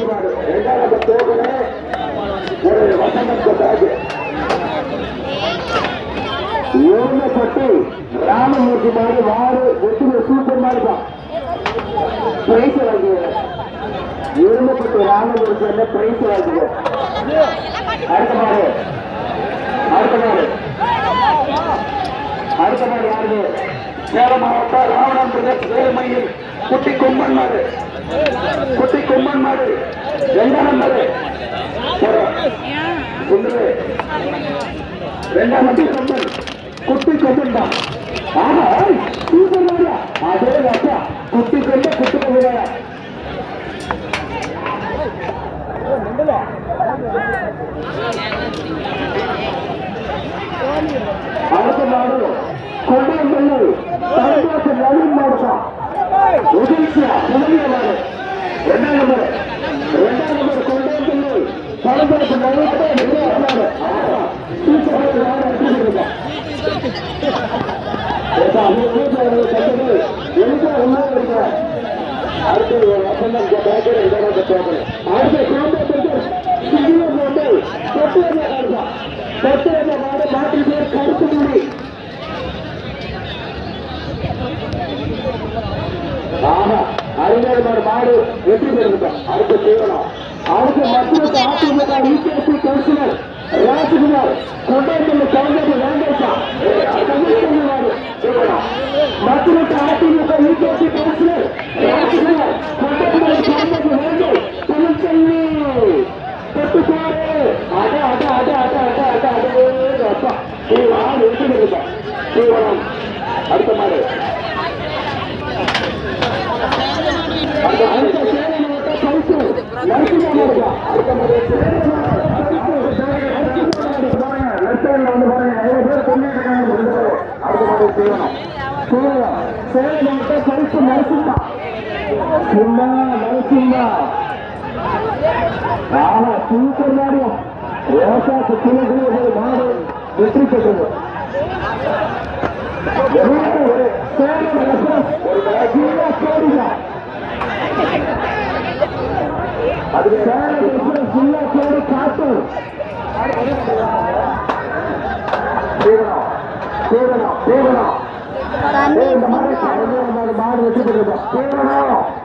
மாடு இரண்டாவது போகனே ஒரு வசனம் கொண்டாது ஏழப்பட்டு ராமமூர்த்தி மாடு மாடு ஒட்டுமை சூப்பர் மாடு தான் பிரைஸ் வாங்குவேன் ஏழப்பட்டு ராமமூர்த்தி பிரைஸ் வாங்குவேன் அடுத்த மாடு யாரு சேலம் மாவட்டம் ராவணாபுரம் வேலுமையில் குட்டி கொம்பன் மாடு இரண்டாம் மாடு இரண்டாம் கொம்பன் குட்டி கொம்பன் தான் ஆமா சூப்பர் மாடியா அதே ராஜா குட்டி கொம்பன் அடுத்த நாடு கொண்டாம்பள்ளி தலைவாச நவீன் மாவட்டம் உதவியா முதலிய நாடு இரண்டாம் நம்பர் கொண்டாம்பள்ளி தலைவாச நவீன் நாடு அடுத்த வசந்தம் மாட்டு பேர் கருத்து மொழி ஆமா அறிஞர் மாடு வெற்றி பெறும் அடுத்த தீவனம் அடுத்த மத்திய அதிமுக இபிஎஸ்சி கவுன்சிலர் ராஜ்குமார் கொண்டாடி கவுண்டர் வேண்டா மத்திய அதிமுக இபிஎஸ்சி கவுன்சிலர் ராஜ்குமார் கொண்டாடி கவுண்டர் வேண்டும் தமிழ்ச்செல்வி அடுத்த மாடு சூப்பர் மாடியா மாடு வெற்றி பெற்றது அதுக்கு சேலம் காட்டு மாடு வெற்றி பெற்றது